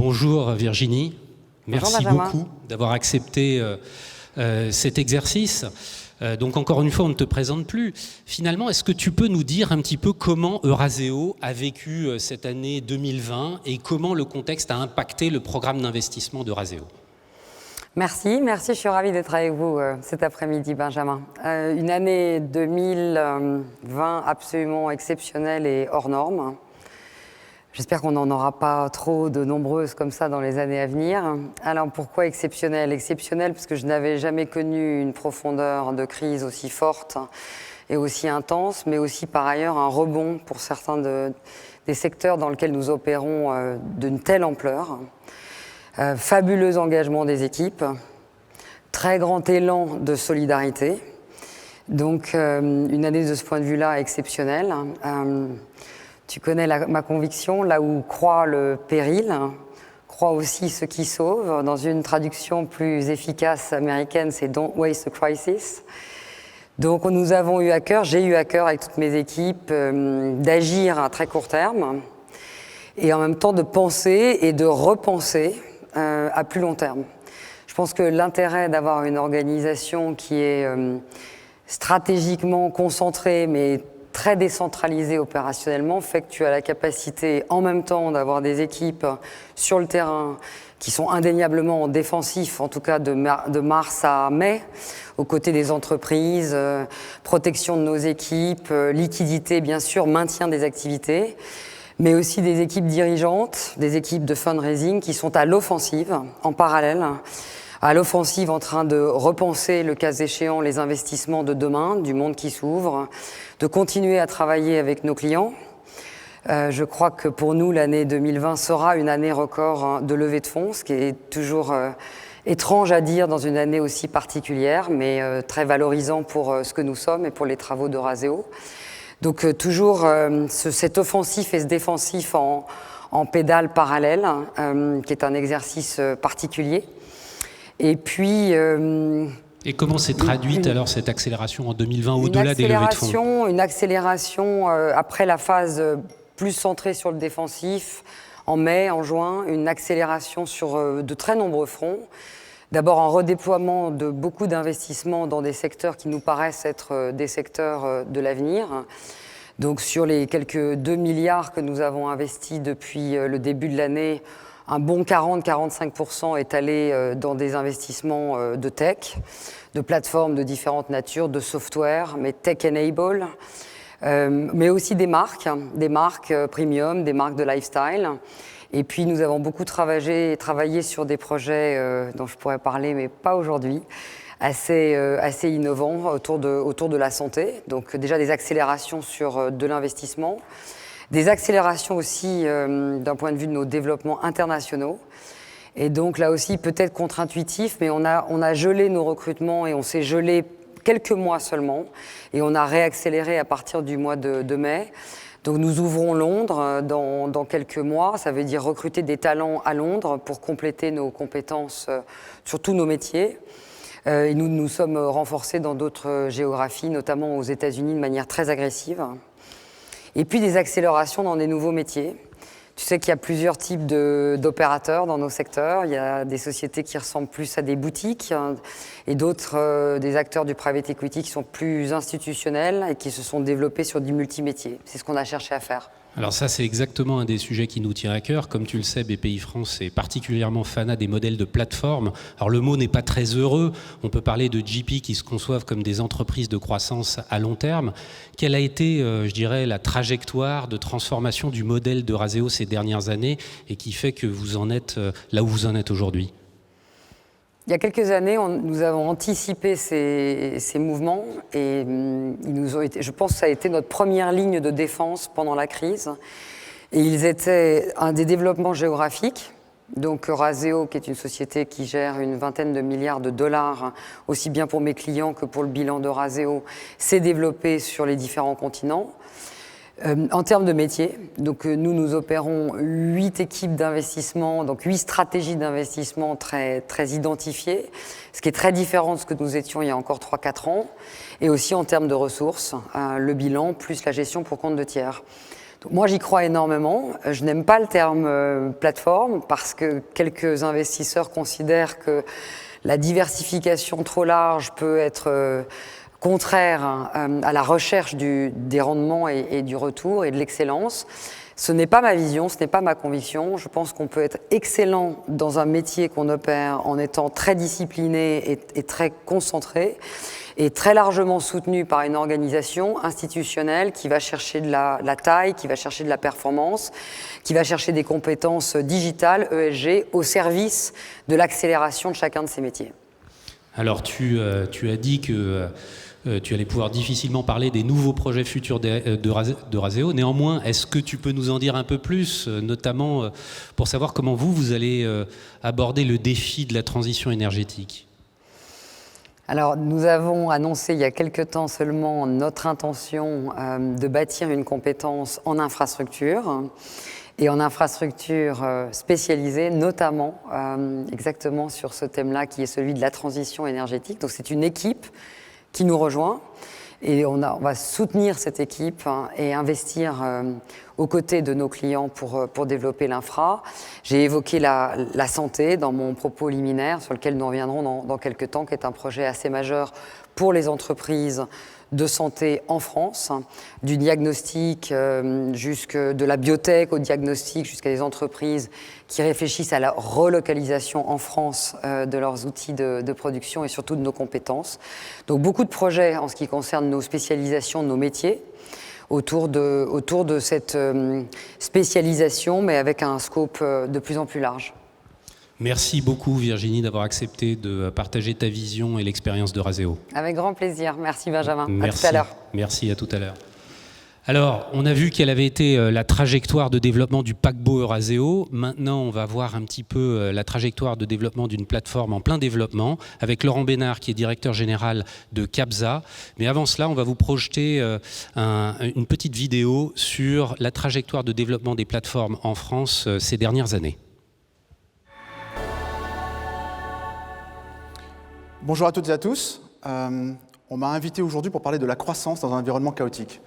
Bonjour Virginie, merci beaucoup d'avoir accepté cet exercice. Donc encore une fois, on ne te présente plus. Finalement, est-ce que tu peux nous dire un petit peu comment Eurazeo a vécu cette année 2020 et comment le contexte a impacté le programme d'investissement d'Eurazeo ? Merci, je suis ravie d'être avec vous cet après-midi, Benjamin. Une année 2020 absolument exceptionnelle et hors norme. J'espère qu'on n'en aura pas trop de nombreuses comme ça dans les années à venir. Alors pourquoi exceptionnelle ? Exceptionnelle parce que je n'avais jamais connu une profondeur de crise aussi forte et aussi intense, mais aussi par ailleurs un rebond pour certains des secteurs dans lesquels nous opérons d'une telle ampleur. Fabuleux engagement des équipes, très grand élan de solidarité. Donc une année de ce point de vue-là exceptionnelle. Tu connais ma conviction, là où croit le péril, croit aussi ce qui sauve. Dans une traduction plus efficace américaine, c'est « Don't waste a crisis ». Donc nous avons eu à cœur, j'ai eu à cœur avec toutes mes équipes, d'agir à très court terme et en même temps de penser et de repenser à plus long terme. Je pense que l'intérêt d'avoir une organisation qui est stratégiquement concentrée, mais très décentralisée opérationnellement, fait que tu as la capacité en même temps d'avoir des équipes sur le terrain qui sont indéniablement défensifs, en tout cas de mars à mai, aux côtés des entreprises, protection de nos équipes, liquidité bien sûr, maintien des activités, mais aussi des équipes dirigeantes, des équipes de fundraising qui sont à l'offensive, en parallèle, à l'offensive en train de repenser, le cas échéant, les investissements de demain, du monde qui s'ouvre, de continuer à travailler avec nos clients. Je crois que pour nous, l'année 2020 sera une année record de levée de fonds, ce qui est toujours étrange à dire dans une année aussi particulière, mais très valorisant pour ce que nous sommes et pour les travaux d'Eurazeo. Donc toujours cet offensif et ce défensif en pédale parallèle, qui est un exercice particulier. Et puis... et comment s'est traduite alors cette accélération en 2020 au-delà des levées de fonds ? Une accélération après la phase plus centrée sur le défensif, en mai, en juin, une accélération sur de très nombreux fronts. D'abord un redéploiement de beaucoup d'investissements dans des secteurs qui nous paraissent être des secteurs de l'avenir. Donc sur les quelques 2 milliards que nous avons investis depuis le début de l'année, un bon 40-45% est allé dans des investissements de tech, de plateformes de différentes natures, de software, mais tech-enable, mais aussi des marques premium, des marques de lifestyle. Et puis nous avons beaucoup travaillé sur des projets dont je pourrais parler, mais pas aujourd'hui, assez innovants autour de la santé. Donc déjà des accélérations sur de l'investissement. Des accélérations aussi d'un point de vue de nos développements internationaux. Et donc là aussi, peut-être contre-intuitif, mais on a gelé nos recrutements et on s'est gelé quelques mois seulement. Et on a réaccéléré à partir du mois de mai. Donc nous ouvrons Londres dans quelques mois. Ça veut dire recruter des talents à Londres pour compléter nos compétences sur tous nos métiers. Et nous sommes renforcés dans d'autres géographies, notamment aux États-Unis de manière très agressive. Et puis des accélérations dans des nouveaux métiers. Tu sais qu'il y a plusieurs types d'opérateurs dans nos secteurs. Il y a des sociétés qui ressemblent plus à des boutiques et d'autres, des acteurs du private equity qui sont plus institutionnels et qui se sont développés sur du multimétier. C'est ce qu'on a cherché à faire. Alors ça, c'est exactement un des sujets qui nous tient à cœur. Comme tu le sais, Bpifrance est particulièrement fanat des modèles de plateforme. Alors le mot n'est pas très heureux. On peut parler de GP qui se conçoivent comme des entreprises de croissance à long terme. Quelle a été, je dirais, la trajectoire de transformation du modèle d'Eurazeo ces dernières années et qui fait que vous en êtes là où vous en êtes aujourd'hui ? Il y a quelques années, nous avons anticipé ces mouvements et je pense que ça a été notre première ligne de défense pendant la crise. Et ils étaient un des développements géographiques. Donc Eurazeo, qui est une société qui gère une vingtaine de milliards de dollars, aussi bien pour mes clients que pour le bilan d'Eurazeo, s'est développé sur les différents continents. En termes de métier, donc nous opérons 8 équipes d'investissement, donc 8 stratégies d'investissement très, très identifiées, ce qui est très différent de ce que nous étions il y a encore 3-4 ans, et aussi en termes de ressources, le bilan plus la gestion pour compte de tiers. Donc, moi, j'y crois énormément. Je n'aime pas le terme plateforme parce que quelques investisseurs considèrent que la diversification trop large peut être contraire à la recherche des rendements et du retour et de l'excellence. Ce n'est pas ma vision, ce n'est pas ma conviction. Je pense qu'on peut être excellent dans un métier qu'on opère en étant très discipliné et très concentré et très largement soutenu par une organisation institutionnelle qui va chercher de la taille, qui va chercher de la performance, qui va chercher des compétences digitales, ESG, au service de l'accélération de chacun de ces métiers. Alors tu as dit que tu allais pouvoir difficilement parler des nouveaux projets futurs de Razeo. Néanmoins, est-ce que tu peux nous en dire un peu plus, notamment pour savoir comment vous allez aborder le défi de la transition énergétique ? Alors, nous avons annoncé il y a quelque temps seulement notre intention de bâtir une compétence en infrastructure et en infrastructure spécialisée, notamment exactement sur ce thème-là qui est celui de la transition énergétique. Donc, c'est une équipe qui nous rejoint et on va soutenir cette équipe et investir aux côtés de nos clients pour développer l'infra. J'ai évoqué la santé dans mon propos liminaire sur lequel nous reviendrons dans quelques temps, qui est un projet assez majeur pour les entreprises de santé en France, du diagnostic jusque de la biotech au diagnostic jusqu'à des entreprises qui réfléchissent à la relocalisation en France de leurs outils de production et surtout de nos compétences. Donc beaucoup de projets en ce qui concerne nos spécialisations, nos métiers, autour de cette spécialisation, mais avec un scope de plus en plus large. Merci beaucoup Virginie d'avoir accepté de partager ta vision et l'expérience de Razeo. Avec grand plaisir. Merci Benjamin. Merci. À tout à l'heure. Merci, à tout à l'heure. Alors, on a vu quelle avait été la trajectoire de développement du paquebot Eurazeo. Maintenant, on va voir un petit peu la trajectoire de développement d'une plateforme en plein développement avec Laurent Bénard, qui est directeur général de Cabsa. Mais avant cela, on va vous projeter une petite vidéo sur la trajectoire de développement des plateformes en France ces dernières années. Bonjour à toutes et à tous. On m'a invité aujourd'hui pour parler de la croissance dans un environnement chaotique.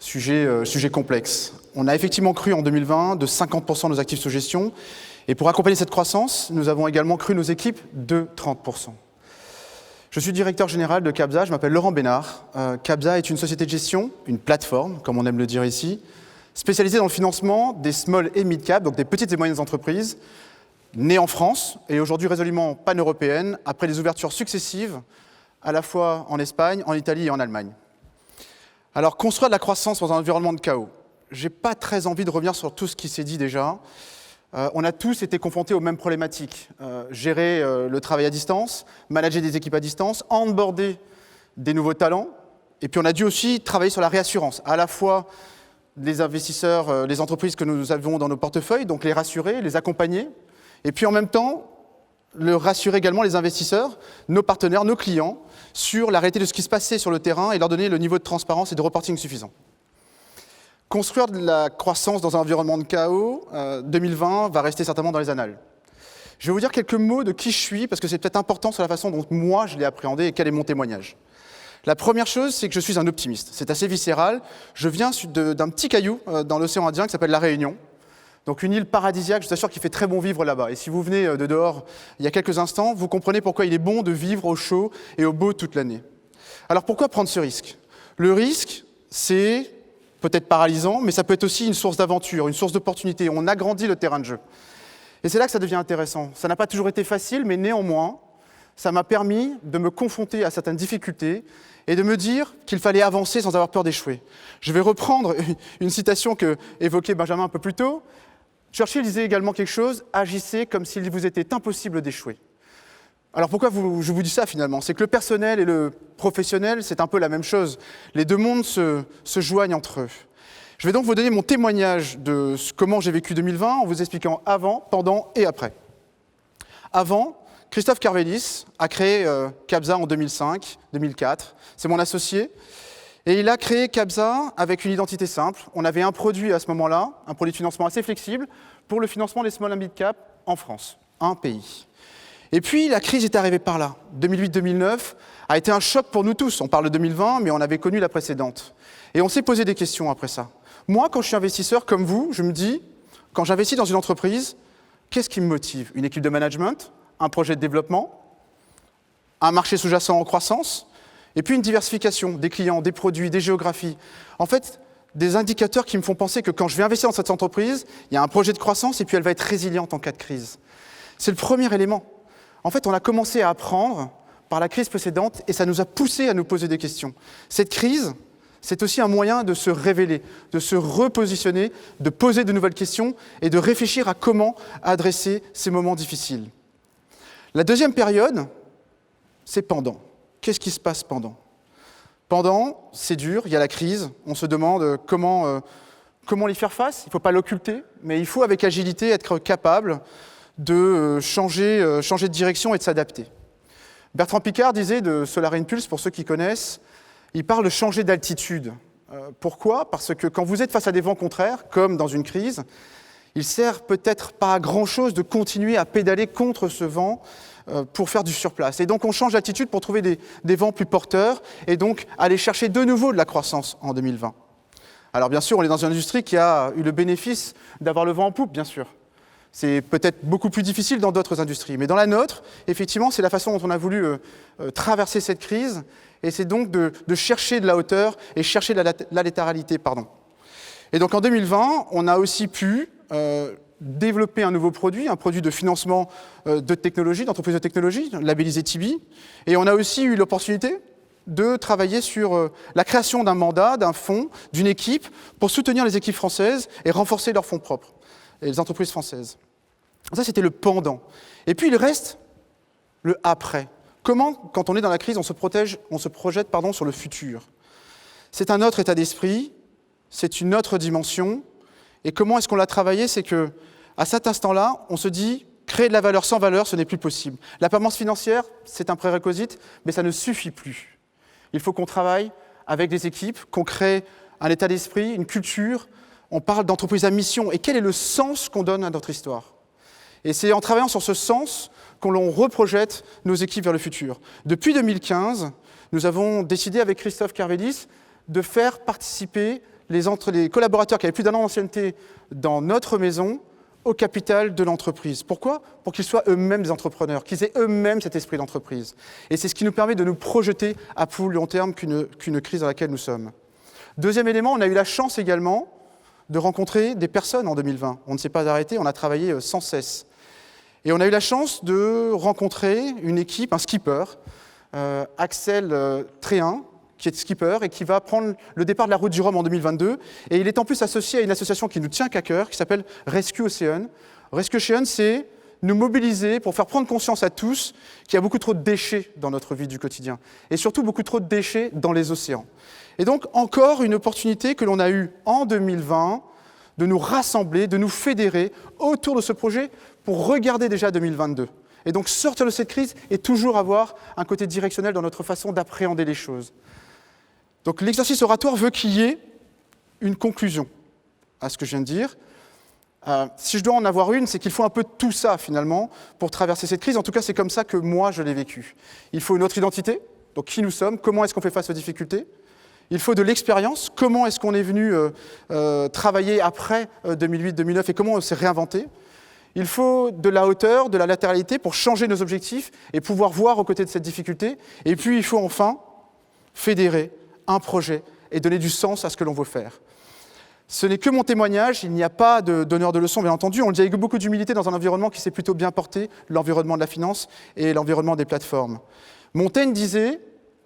Sujet complexe. On a effectivement cru en 2020 de 50% de nos actifs sous gestion. Et pour accompagner cette croissance, nous avons également cru nos équipes de 30%. Je suis directeur général de Cabsa, je m'appelle Laurent Bénard. Cabsa est une société de gestion, une plateforme, comme on aime le dire ici, spécialisée dans le financement des small et mid-cap, donc des petites et moyennes entreprises, née en France et aujourd'hui résolument pan-européenne, après des ouvertures successives, à la fois en Espagne, en Italie et en Allemagne. Alors, construire de la croissance dans un environnement de chaos. Je n'ai pas très envie de revenir sur tout ce qui s'est dit déjà. On a tous été confrontés aux mêmes problématiques. Gérer le travail à distance, manager des équipes à distance, onboarder des nouveaux talents. Et puis on a dû aussi travailler sur la réassurance, à la fois les investisseurs, les entreprises que nous avons dans nos portefeuilles, donc les rassurer, les accompagner. Et puis en même temps, rassurer également les investisseurs, nos partenaires, nos clients, sur la réalité de ce qui se passait sur le terrain et leur donner le niveau de transparence et de reporting suffisant. Construire de la croissance dans un environnement de chaos, 2020 va rester certainement dans les annales. Je vais vous dire quelques mots de qui je suis, parce que c'est peut-être important sur la façon dont moi je l'ai appréhendé et quel est mon témoignage. La première chose, c'est que je suis un optimiste. C'est assez viscéral. Je viens d'un petit caillou dans l'océan Indien qui s'appelle La Réunion. Donc une île paradisiaque, je vous assure qu'il fait très bon vivre là-bas. Et si vous venez de dehors il y a quelques instants, vous comprenez pourquoi il est bon de vivre au chaud et au beau toute l'année. Alors pourquoi prendre ce risque ? Le risque, c'est peut-être paralysant, mais ça peut être aussi une source d'aventure, une source d'opportunité. On agrandit le terrain de jeu. Et c'est là que ça devient intéressant. Ça n'a pas toujours été facile, mais néanmoins, ça m'a permis de me confronter à certaines difficultés et de me dire qu'il fallait avancer sans avoir peur d'échouer. Je vais reprendre une citation que évoquait Benjamin un peu plus tôt. Churchill disait également quelque chose, agissez comme s'il vous était impossible d'échouer. Alors pourquoi je vous dis ça finalement ? C'est que le personnel et le professionnel, c'est un peu la même chose. Les deux mondes se joignent entre eux. Je vais donc vous donner mon témoignage de comment j'ai vécu 2020 en vous expliquant avant, pendant et après. Avant, Christophe Carvelis a créé Cabsa en 2005-2004. C'est mon associé. Et il a créé Cabsa avec une identité simple. On avait un produit à ce moment-là, un produit de financement assez flexible pour le financement des small and mid cap en France, un pays. Et puis la crise est arrivée par là. 2008-2009 a été un choc pour nous tous. On parle de 2020, mais on avait connu la précédente. Et on s'est posé des questions après ça. Moi, quand je suis investisseur comme vous, je me dis, quand j'investis dans une entreprise, qu'est-ce qui me motive? Une équipe de management, un projet de développement, un marché sous-jacent en croissance, et puis une diversification des clients, des produits, des géographies. En fait, des indicateurs qui me font penser que quand je vais investir dans cette entreprise, il y a un projet de croissance et puis elle va être résiliente en cas de crise. C'est le premier élément. En fait, on a commencé à apprendre par la crise précédente et ça nous a poussé à nous poser des questions. Cette crise, c'est aussi un moyen de se révéler, de se repositionner, de poser de nouvelles questions et de réfléchir à comment adresser ces moments difficiles. La deuxième période, c'est pendant. Qu'est-ce qui se passe pendant? Pendant, c'est dur, il y a la crise, on se demande comment y faire face. Il ne faut pas l'occulter, mais il faut avec agilité être capable de changer de direction et de s'adapter. Bertrand Piccard disait de Solar Impulse, pour ceux qui connaissent, il parle de changer d'altitude. Pourquoi? Parce que quand vous êtes face à des vents contraires, comme dans une crise, il ne sert peut-être pas à grand-chose de continuer à pédaler contre ce vent pour faire du surplace. Et donc on change d'altitude pour trouver des vents plus porteurs et donc aller chercher de nouveau de la croissance en 2020. Alors bien sûr, on est dans une industrie qui a eu le bénéfice d'avoir le vent en poupe, bien sûr. C'est peut-être beaucoup plus difficile dans d'autres industries. Mais dans la nôtre, effectivement, c'est la façon dont on a voulu traverser cette crise. Et c'est donc de chercher de la hauteur et chercher de la latéralité. Et donc en 2020, on a aussi pu développer un nouveau produit, un produit de financement de technologie, d'entreprise de technologie, labellisé Tibi. Et on a aussi eu l'opportunité de travailler sur la création d'un mandat, d'un fonds, d'une équipe pour soutenir les équipes françaises et renforcer leurs fonds propres, et les entreprises françaises. Ça, c'était le pendant. Et puis, il reste le après. Comment, quand on est dans la crise, on se projette sur le futur? C'est un autre état d'esprit, c'est une autre dimension. Et comment est-ce qu'on l'a travaillé? C'est qu'à cet instant-là, on se dit, créer de la valeur sans valeur, ce n'est plus possible. La performance financière, c'est un prérequisite, mais ça ne suffit plus. Il faut qu'on travaille avec des équipes, qu'on crée un état d'esprit, une culture. On parle d'entreprise à mission. Et quel est le sens qu'on donne à notre histoire? Et c'est en travaillant sur ce sens qu'on reprojette nos équipes vers le futur. Depuis 2015, nous avons décidé avec Christophe Kervélis de faire participer les collaborateurs qui avaient plus d'un an d'ancienneté dans notre maison au capital de l'entreprise. Pourquoi? Pour qu'ils soient eux-mêmes des entrepreneurs, qu'ils aient eux-mêmes cet esprit d'entreprise. Et c'est ce qui nous permet de nous projeter à plus long terme qu'une crise dans laquelle nous sommes. Deuxième élément, on a eu la chance également de rencontrer des personnes en 2020. On ne s'est pas arrêté, on a travaillé sans cesse. Et on a eu la chance de rencontrer une équipe, un skipper, Axel Tréhin, qui est skipper et qui va prendre le départ de la route du Rhum en 2022. Et il est en plus associé à une association qui nous tient qu'à cœur, qui s'appelle Rescue Ocean. Rescue Ocean, c'est nous mobiliser pour faire prendre conscience à tous qu'il y a beaucoup trop de déchets dans notre vie du quotidien. Et surtout beaucoup trop de déchets dans les océans. Et donc encore une opportunité que l'on a eue en 2020 de nous rassembler, de nous fédérer autour de ce projet pour regarder déjà 2022. Et donc sortir de cette crise et toujours avoir un côté directionnel dans notre façon d'appréhender les choses. Donc l'exercice oratoire veut qu'il y ait une conclusion à ce que je viens de dire. Si je dois en avoir une, c'est qu'il faut un peu tout ça finalement pour traverser cette crise. En tout cas, c'est comme ça que moi je l'ai vécu. Il faut une autre identité, donc qui nous sommes, comment est-ce qu'on fait face aux difficultés. Il faut de l'expérience, comment est-ce qu'on est venu travailler après 2008-2009 et comment on s'est réinventé. Il faut de la hauteur, de la latéralité pour changer nos objectifs et pouvoir voir aux côtés de cette difficulté. Et puis il faut enfin fédérer un projet et donner du sens à ce que l'on veut faire. Ce n'est que mon témoignage, il n'y a pas de donneur de leçons, bien entendu. On le dit avec beaucoup d'humilité dans un environnement qui s'est plutôt bien porté, l'environnement de la finance et l'environnement des plateformes. Montaigne disait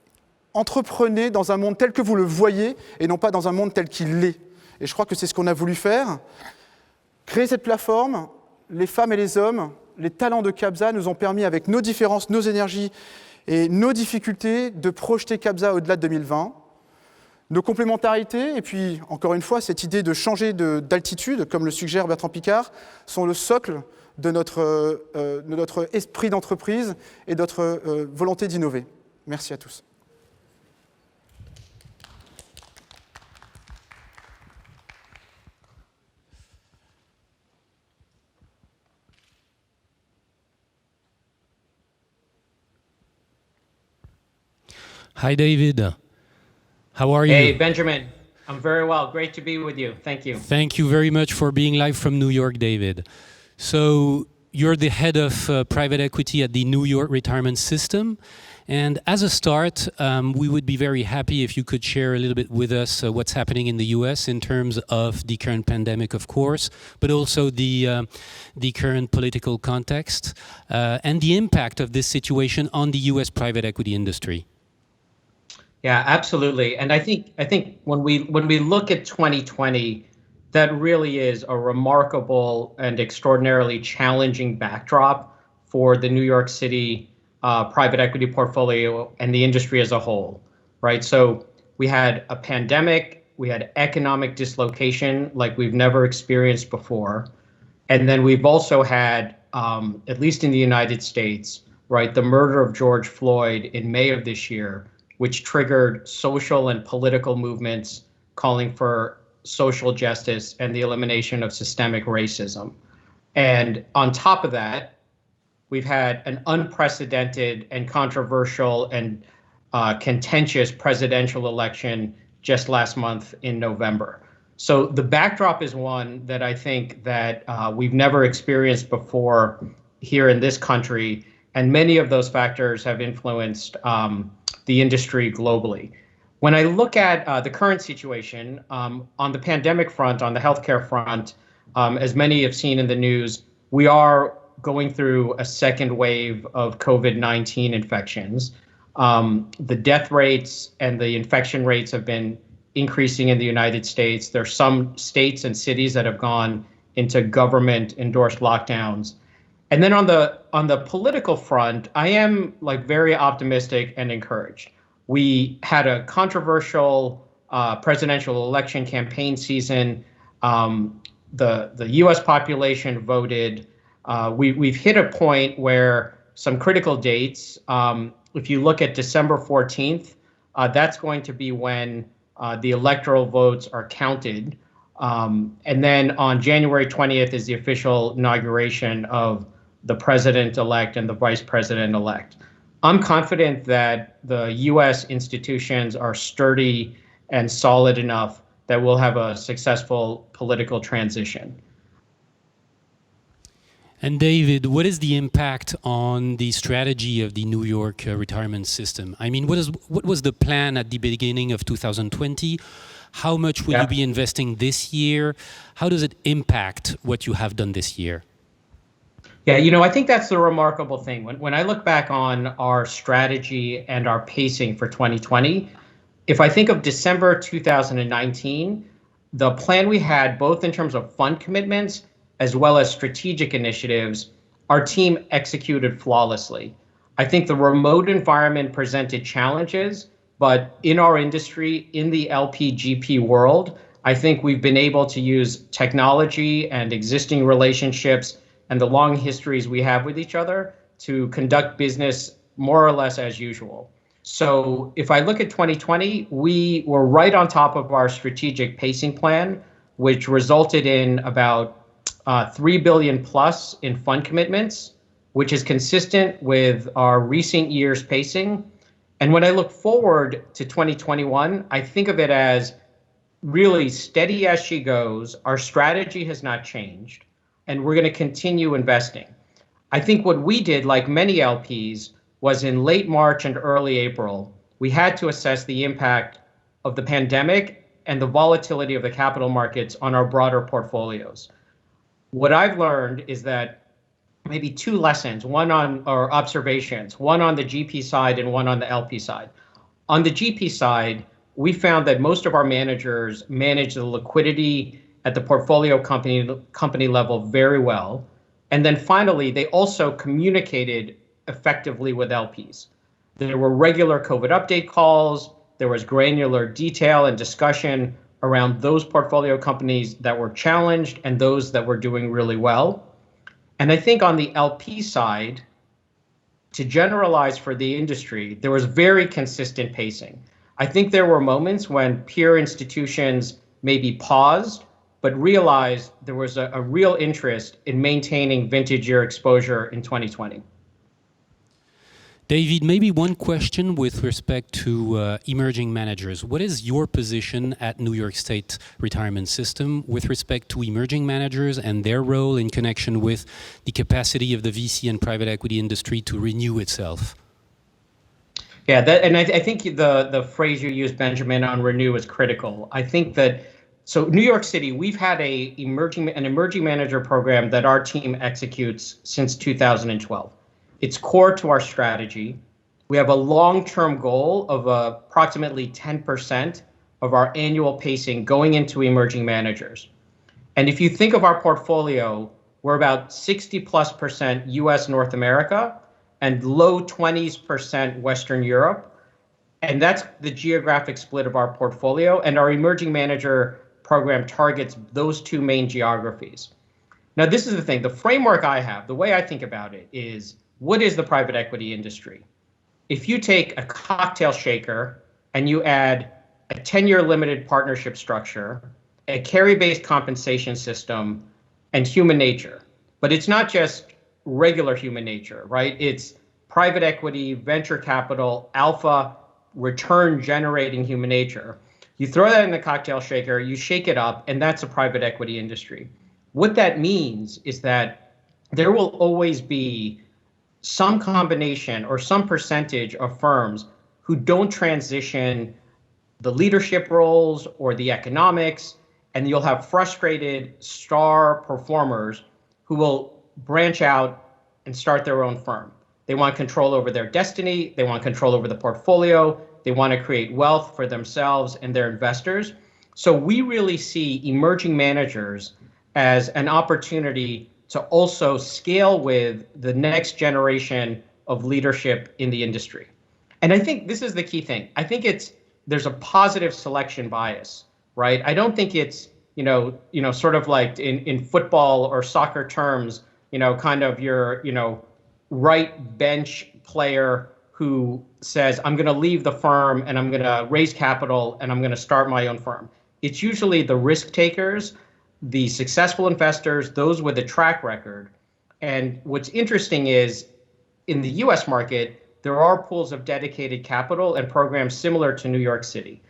« Entreprenez dans un monde tel que vous le voyez et non pas dans un monde tel qu'il l'est ». Et je crois que c'est ce qu'on a voulu faire. Créer cette plateforme, les femmes et les hommes, les talents de Cabza nous ont permis, avec nos différences, nos énergies et nos difficultés, de projeter Cabza au-delà de 2020. Nos complémentarités, et puis, encore une fois, cette idée de changer d'altitude, comme le suggère Bertrand Piccard, sont le socle de notre esprit d'entreprise et de notre volonté d'innover. Merci à tous. Hi David, how are you? Hey Benjamin, I'm very well. Great to be with you. Thank you. Thank you very much for being live from New York, David. So you're the head of private equity at the New York Retirement System. And as a start, we would be very happy if you could share a little bit with us what's happening in the US in terms of the current pandemic, of course, but also the current political context and the impact of this situation on the US private equity industry. Yeah, absolutely. And I think when we look at 2020, that really is a remarkable and extraordinarily challenging backdrop for the New York City private equity portfolio and the industry as a whole, right? So we had a pandemic, we had economic dislocation like we've never experienced before. And then we've also had, at least in the United States, right, the murder of George Floyd in May of this year, which triggered social and political movements calling for social justice and the elimination of systemic racism. And on top of that, we've had an unprecedented and controversial and contentious presidential election just last month in November. So the backdrop is one that I think that we've never experienced before here in this country, and many of those factors have influenced the industry globally. When I look at the current situation on the pandemic front, on the healthcare front, as many have seen in the news, we are going through a second wave of COVID-19 infections. The death rates and the infection rates have been increasing in the United States. There are some states and cities that have gone into government-endorsed lockdowns. And then on the political front, I am very optimistic and encouraged. We had a controversial presidential election campaign season. The U.S. population voted. We've hit a point where some critical dates. If you look at December 14th, that's going to be when the electoral votes are counted. And then on January 20th is the official inauguration of the president-elect and the vice president-elect. I'm confident that the U.S. institutions are sturdy and solid enough that we'll have a successful political transition. And David, what is the impact on the strategy of the New York retirement system? I mean, what was the plan at the beginning of 2020? How much will you be investing this year? How does it impact what you have done this year? Yeah, I think that's the remarkable thing. When I look back on our strategy and our pacing for 2020, if I think of December 2019, the plan we had, both in terms of fund commitments as well as strategic initiatives, our team executed flawlessly. I think the remote environment presented challenges, but in our industry, in the LP-GP world, I think we've been able to use technology and existing relationships and the long histories we have with each other to conduct business more or less as usual. So if I look at 2020, we were right on top of our strategic pacing plan, which resulted in about $3 billion plus in fund commitments, which is consistent with our recent years pacing. And when I look forward to 2021, I think of it as really steady as she goes. Our strategy has not changed, and we're going to continue investing. I think what we did, like many LPs, was in late March and early April, we had to assess the impact of the pandemic and the volatility of the capital markets on our broader portfolios. What I've learned is that maybe two lessons, or observations, one on the GP side and one on the LP side. On the GP side, we found that most of our managers manage the liquidity at the portfolio company level very well. And then finally, they also communicated effectively with LPs. There were regular COVID update calls. There was granular detail and discussion around those portfolio companies that were challenged and those that were doing really well. And I think on the LP side, to generalize for the industry, there was very consistent pacing. I think there were moments when peer institutions maybe paused, but realized there was a real interest in maintaining vintage year exposure in 2020. David, maybe one question with respect to emerging managers. What is your position at New York State Retirement System with respect to emerging managers and their role in connection with the capacity of the VC and private equity industry to renew itself? Yeah, I think the phrase you used, Benjamin, on renew is critical. I think that, so New York City, we've had an emerging manager program that our team executes since 2012. It's core to our strategy. We have a long-term goal of approximately 10% of our annual pacing going into emerging managers. And if you think of our portfolio, we're about 60+% US North America and low 20s% Western Europe. And that's the geographic split of our portfolio. And our emerging manager program targets those two main geographies. Now, this is the thing, the framework I have, the way I think about it is, what is the private equity industry? If you take a cocktail shaker and you add a 10-year limited partnership structure, a carry-based compensation system, and human nature, but it's not just regular human nature, right? It's private equity, venture capital, alpha, return generating human nature. You throw that in the cocktail shaker, you shake it up, and that's a private equity industry. What that means is that there will always be some combination or some percentage of firms who don't transition the leadership roles or the economics, and you'll have frustrated star performers who will branch out and start their own firm. They want control over their destiny, they want control over the portfolio, they want to create wealth for themselves and their investors. So we really see emerging managers as an opportunity to also scale with the next generation of leadership in the industry. And I think this is the key thing. I think there's a positive selection bias, right? I don't think it's, sort of like in football or soccer terms, kind of your, right bench player who says, I'm going to leave the firm and I'm going to raise capital and I'm going to start my own firm. It's usually the risk takers, the successful investors, those with a track record. And what's interesting is in the US market, there are pools of dedicated capital and programs similar to New York City.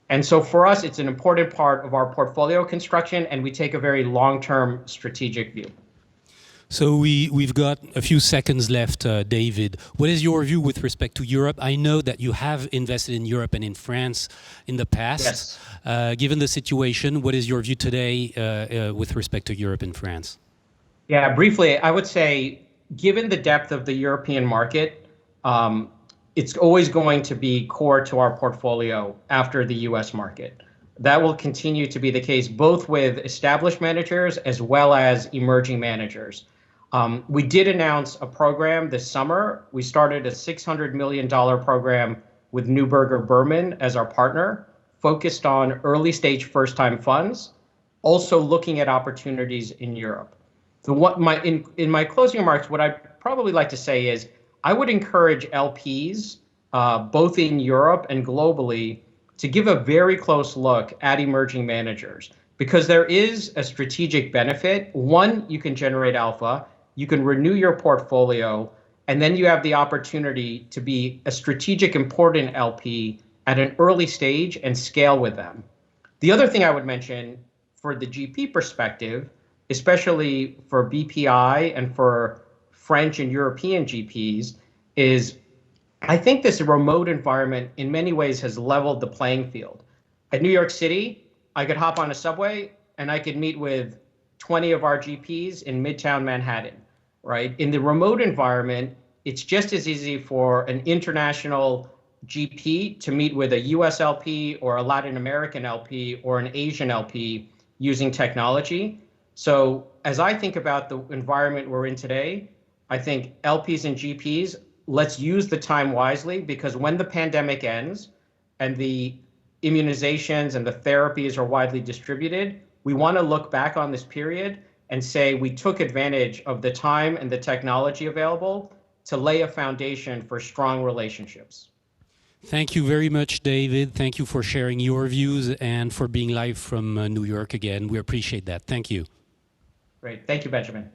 And so for us, it's an important part of our portfolio construction, and we take a very long-term strategic view. So we've got a few seconds left, David. What is your view with respect to Europe? I know that you have invested in Europe and in France in the past. Yes. Given the situation, what is your view today with respect to Europe and France? Yeah, briefly, I would say, given the depth of the European market, it's always going to be core to our portfolio after the US market. That will continue to be the case both with established managers as well as emerging managers. We did announce a program this summer. We started a $600 million program with Neuberger Berman as our partner, focused on early stage first-time funds, also looking at opportunities in Europe. So in my closing remarks, what I'd probably like to say is I would encourage LPs, both in Europe and globally, to give a very close look at emerging managers, because there is a strategic benefit. One, you can generate alpha, you can renew your portfolio, and then you have the opportunity to be a strategic important LP at an early stage and scale with them. The other thing I would mention for the GP perspective, especially for BPI and for French and European GPs, is I think this remote environment in many ways has leveled the playing field. At New York City, I could hop on a subway and I could meet with 20 of our GPs in Midtown Manhattan, right? In the remote environment, it's just as easy for an international GP to meet with a US LP or a Latin American LP or an Asian LP using technology. So as I think about the environment we're in today, I think LPs and GPs, let's use the time wisely, because when the pandemic ends and the immunizations and the therapies are widely distributed, we want to look back on this period and say we took advantage of the time and the technology available to lay a foundation for strong relationships. Thank you very much, David. Thank you for sharing your views and for being live from New York again. We appreciate that. Thank you. Great. Thank you, Benjamin.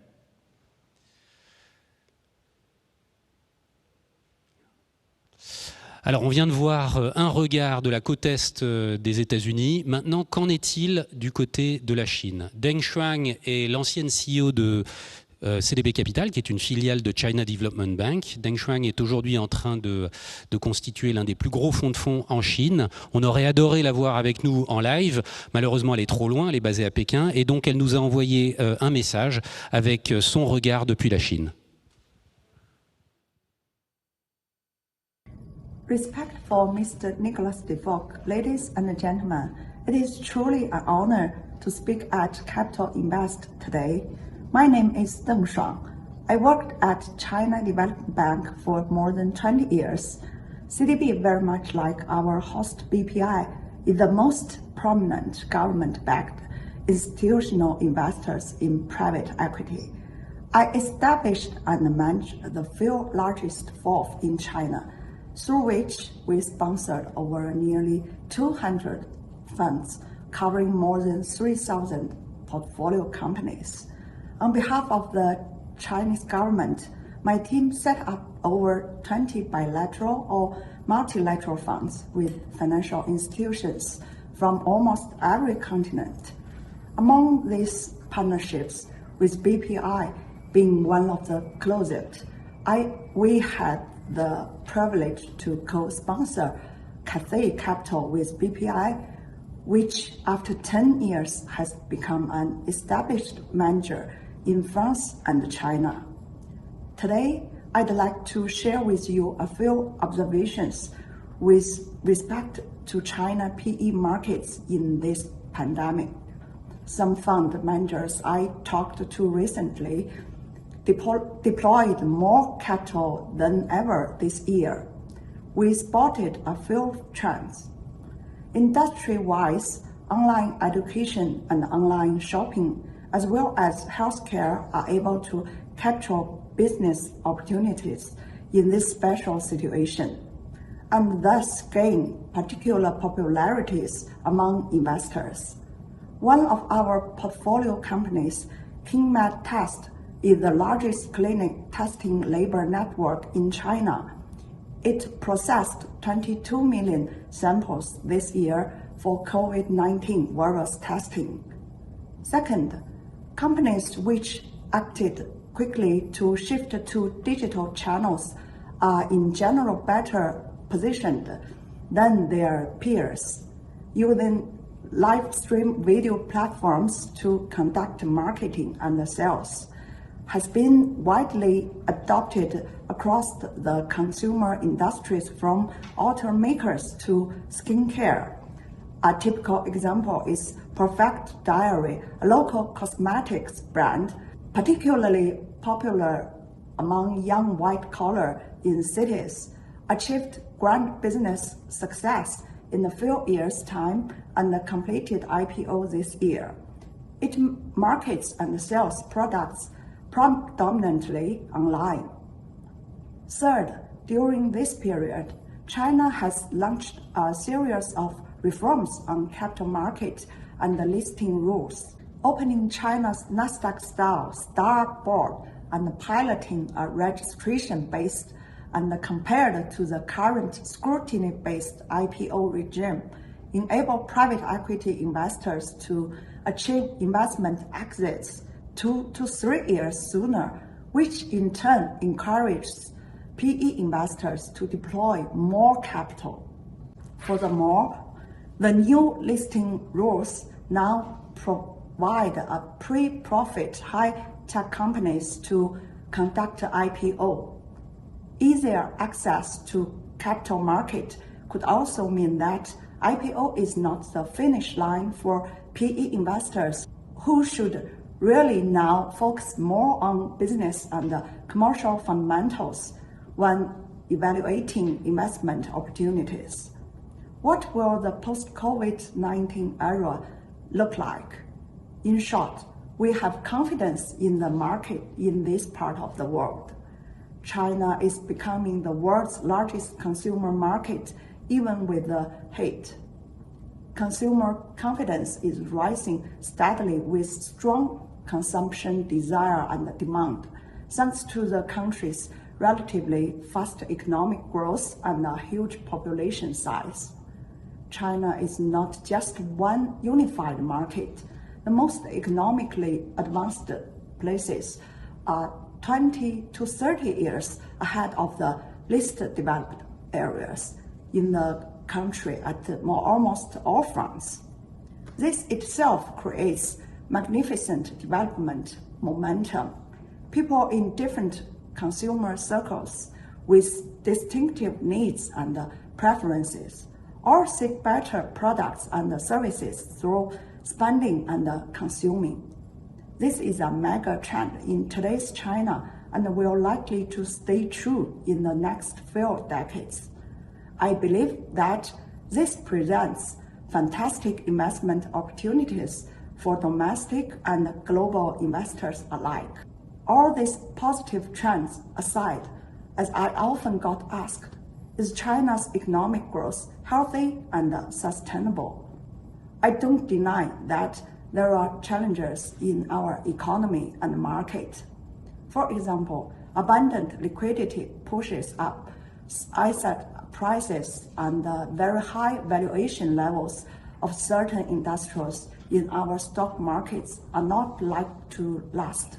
Alors, on vient de voir un regard de la côte est des États-Unis. Maintenant, qu'en est-il du côté de la Chine? Deng Shuang est l'ancienne CEO de CDB Capital, qui est une filiale de China Development Bank. Deng Shuang est aujourd'hui en train de constituer l'un des plus gros fonds de fonds en Chine. On aurait adoré la voir avec nous en live. Malheureusement, elle est trop loin, elle est basée à Pékin. Et donc, elle nous a envoyé un message avec son regard depuis la Chine. Respectful Mr. Nicholas de Vos, ladies and gentlemen, it is truly an honor to speak at Capital Invest today. My name is Deng Shuang. I worked at China Development Bank for more than 20 years. CDB, very much like our host BPI, is the most prominent government-backed institutional investors in private equity. I established and managed the few largest funds in China, through which we sponsored over nearly 200 funds covering more than 3,000 portfolio companies. On behalf of the Chinese government, my team set up over 20 bilateral or multilateral funds with financial institutions from almost every continent. Among these partnerships, with BPI being one of the closest, we had the privilege to co-sponsor Cathay Capital with BPI, which after 10 years has become an established manager in France and China. Today, I'd like to share with you a few observations with respect to China PE markets in this pandemic. Some fund managers I talked to recently deployed more capital than ever this year. We spotted a few trends. Industry-wise, online education and online shopping, as well as healthcare, are able to capture business opportunities in this special situation, and thus gain particular popularities among investors. One of our portfolio companies, KingMed Test, is the largest clinic testing labor network in China. It processed 22 million samples this year for COVID-19 virus testing. Second, companies which acted quickly to shift to digital channels are in general better positioned than their peers, using live stream video platforms to conduct marketing and sales has been widely adopted across the consumer industries, from automakers to skincare. A typical example is Perfect Diary, a local cosmetics brand, particularly popular among young white-collar in cities, achieved grand business success in a few years' time and completed IPO this year. It markets and sells products predominantly online. Third, during this period, China has launched a series of reforms on capital market and listing rules, opening China's Nasdaq-style STAR board and piloting a registration-based and compared to the current scrutiny-based IPO regime, enable private equity investors to achieve investment exits 2 to 3 years sooner, which in turn encourages PE investors to deploy more capital. Furthermore, the new listing rules now provide a pre-profit high-tech companies to conduct IPO. Easier access to capital market could also mean that IPO is not the finish line for PE investors, who should really now focus more on business and commercial fundamentals when evaluating investment opportunities. What will the post-COVID-19 era look like? In short, we have confidence in the market in this part of the world. China is becoming the world's largest consumer market, even with the hate. Consumer confidence is rising steadily with strong consumption desire and demand, thanks to the country's relatively fast economic growth and a huge population size. China is not just one unified market. The most economically advanced places are 20 to 30 years ahead of the least developed areas in the country at almost all fronts. This itself creates magnificent development momentum. People in different consumer circles with distinctive needs and preferences all seek better products and services through spending and consuming. This is a mega trend in today's China and will likely to stay true in the next few decades. I believe that this presents fantastic investment opportunities for domestic and global investors alike. All these positive trends aside, as I often got asked, is China's economic growth healthy and sustainable? I don't deny that there are challenges in our economy and market. For example, abundant liquidity pushes up asset prices and very high valuation levels of certain industries in our stock markets are not likely to last.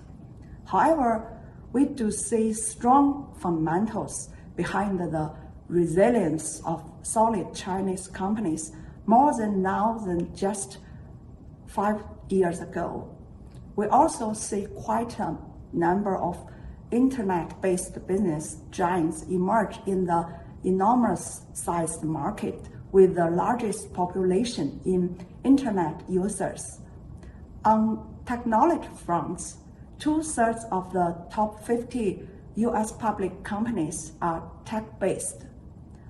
However, we do see strong fundamentals behind the resilience of solid Chinese companies more than now than just 5 years ago. We also see quite a number of internet-based business giants emerge in the enormous-sized market with the largest population in internet users. On technology fronts, 2/3 of the top 50 US public companies are tech-based.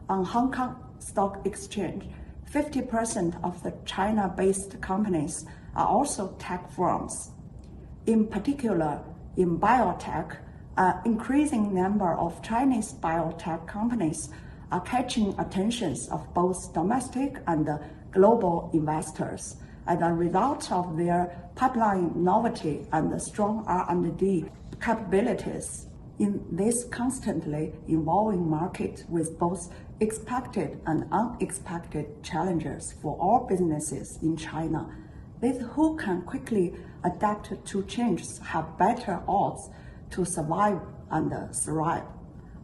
On Hong Kong Stock Exchange, 50% of the China-based companies are also tech firms. In particular, in biotech, an increasing number of Chinese biotech companies are catching attentions of both domestic and global investors as a result of their pipeline novelty and strong R&D capabilities. In this constantly evolving market with both expected and unexpected challenges for all businesses in China, those who can quickly adapt to changes have better odds to survive and thrive.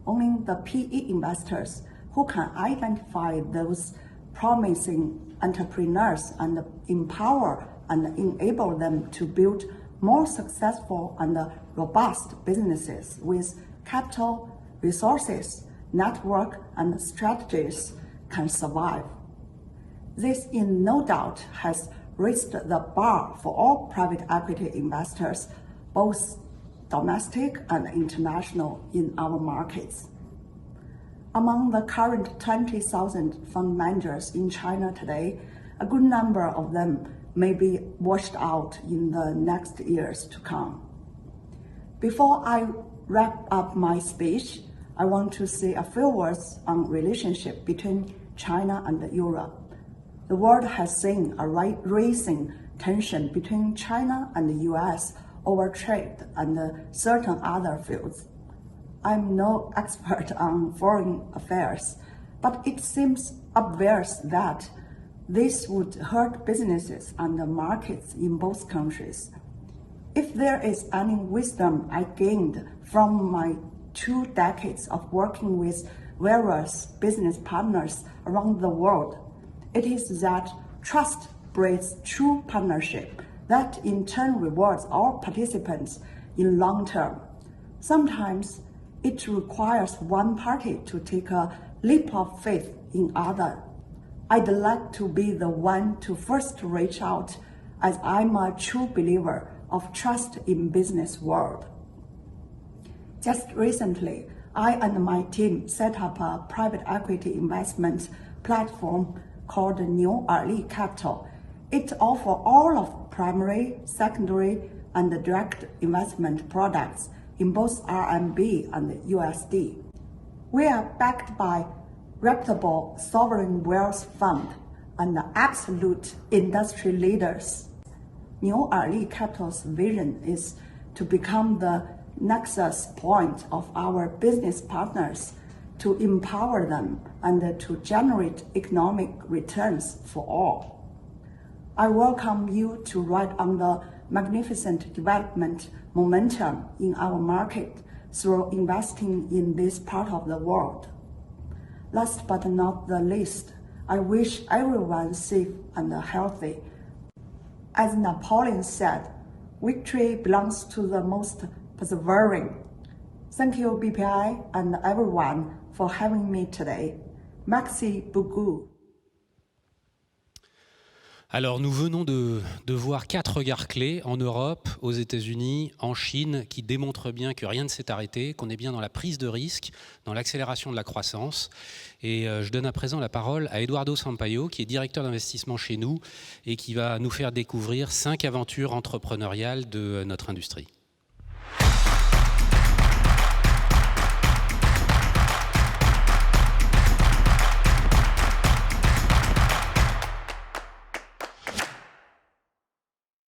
Only the PE investors who can identify those promising entrepreneurs and empower and enable them to build more successful and robust businesses with capital, resources, network, and strategies can survive. This, in no doubt, has raised the bar for all private equity investors, both domestic and international, in our markets. Among the current 20,000 fund managers in China today, a good number of them may be washed out in the next years to come. Before I wrap up my speech, I want to say a few words on relationship between China and Europe. The world has seen a rising tension between China and the US over trade and certain other fields. I'm no expert on foreign affairs, but it seems obvious that this would hurt businesses and the markets in both countries. If there is any wisdom I gained from my 2 decades of working with various business partners around the world, it is that trust breeds true partnership that in turn rewards all participants in long term. Sometimes it requires one party to take a leap of faith in other. I'd like to be the one to first reach out, as I'm a true believer of trust in business world. Just recently, I and my team set up a private equity investment platform called Niu Erli Capital. It offers all of primary, secondary, and direct investment products in both RMB and USD. We are backed by reputable sovereign wealth fund and absolute industry leaders. Niu Erli Capital's vision is to become the nexus point of our business partners to empower them and to generate economic returns for all. I welcome you to ride on the magnificent development momentum in our market through investing in this part of the world. Last but not the least, I wish everyone safe and healthy. As Napoleon said, victory belongs to the most persevering. Thank you, BPI, and everyone for having me today. Merci beaucoup. Alors nous venons de voir 4 regards clés en Europe, aux États-Unis, en Chine, qui démontrent bien que rien ne s'est arrêté, qu'on est bien dans la prise de risque, dans l'accélération de la croissance. Et je donne à présent la parole à Eduardo Sampaio, qui est directeur d'investissement chez nous et qui va nous faire découvrir 5 aventures entrepreneuriales de notre industrie.